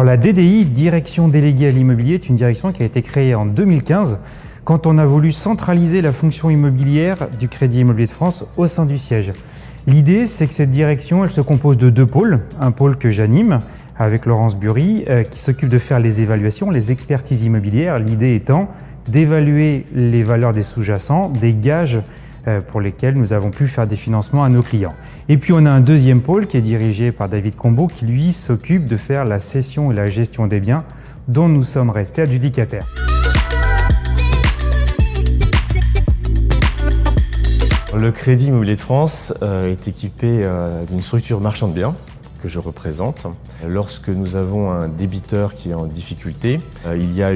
Alors la DDI, Direction déléguée à l'immobilier, est une direction qui a été créée en 2015 quand on a voulu centraliser la fonction immobilière du Crédit Immobilier de France au sein du siège. L'idée, c'est que cette direction, elle se compose de deux pôles. Un pôle que j'anime avec Laurence Bury, qui s'occupe de faire les évaluations, les expertises immobilières. L'idée étant d'évaluer les valeurs des sous-jacents, des gages pour lesquels nous avons pu faire des financements à nos clients. Et puis on a un deuxième pôle qui est dirigé par David Combeau, qui lui s'occupe de faire la cession et la gestion des biens dont nous sommes restés adjudicataires. Le Crédit Immobilier de France est équipé d'une structure marchand de biens que je représente. Lorsque nous avons un débiteur qui est en difficulté, il y a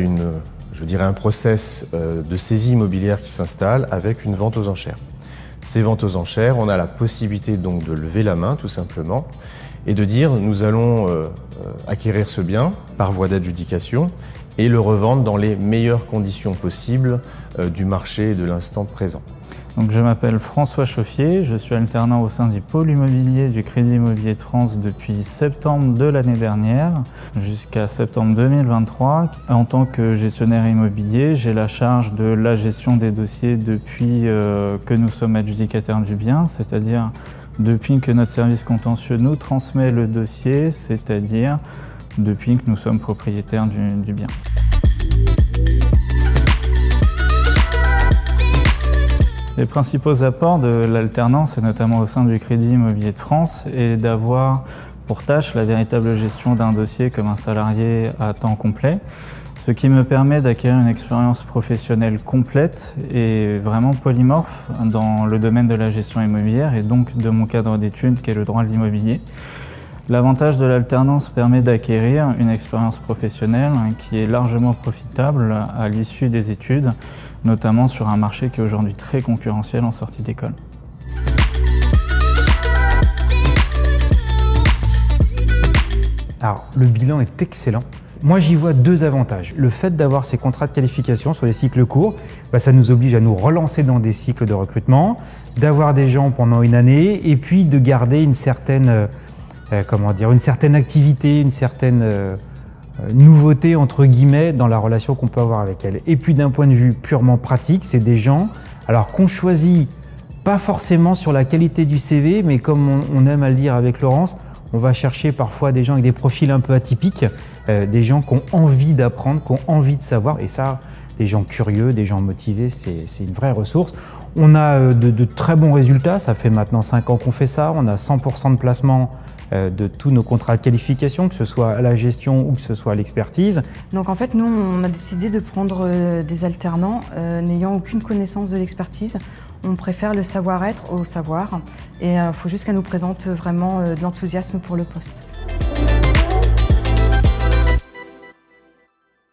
un process de saisie immobilière qui s'installe avec une vente aux enchères. Ces ventes aux enchères, on a la possibilité donc de lever la main tout simplement et de dire nous allons acquérir ce bien par voie d'adjudication et le revendre dans les meilleures conditions possibles du marché de l'instant présent. Donc, je m'appelle François Chauffier, je suis alternant au sein du pôle immobilier du Crédit Immobilier de France depuis septembre de l'année dernière jusqu'à septembre 2023. En tant que gestionnaire immobilier, j'ai la charge de la gestion des dossiers depuis que nous sommes adjudicataires du bien, c'est-à-dire depuis que notre service contentieux nous transmet le dossier, c'est-à-dire depuis que nous sommes propriétaires du bien. Les principaux apports de l'alternance, et notamment au sein du Crédit Immobilier de France, est d'avoir pour tâche la véritable gestion d'un dossier comme un salarié à temps complet, ce qui me permet d'acquérir une expérience professionnelle complète et vraiment polymorphe dans le domaine de la gestion immobilière et donc de mon cadre d'études qui est le droit de l'immobilier. L'avantage de l'alternance permet d'acquérir une expérience professionnelle qui est largement profitable à l'issue des études, notamment sur un marché qui est aujourd'hui très concurrentiel en sortie d'école. Alors, le bilan est excellent. Moi, j'y vois deux avantages. Le fait d'avoir ces contrats de qualification sur des cycles courts, ça nous oblige à nous relancer dans des cycles de recrutement, d'avoir des gens pendant une année et puis de garder une certaine activité, une certaine nouveauté entre guillemets dans la relation qu'on peut avoir avec elle. Et puis d'un point de vue purement pratique, c'est des gens qu'on choisit pas forcément sur la qualité du CV, mais comme on aime à le dire avec Laurence, on va chercher parfois des gens avec des profils un peu atypiques, des gens qui ont envie d'apprendre, qui ont envie de savoir, et ça, des gens curieux, des gens motivés, c'est une vraie ressource. On a de très bons résultats, ça fait maintenant 5 ans qu'on fait ça, on a 100% de placement de tous nos contrats de qualification, que ce soit à la gestion ou que ce soit à l'expertise. Donc en fait, nous, on a décidé de prendre des alternants n'ayant aucune connaissance de l'expertise. On préfère le savoir-être au savoir et il faut juste qu'elle nous présente vraiment de l'enthousiasme pour le poste.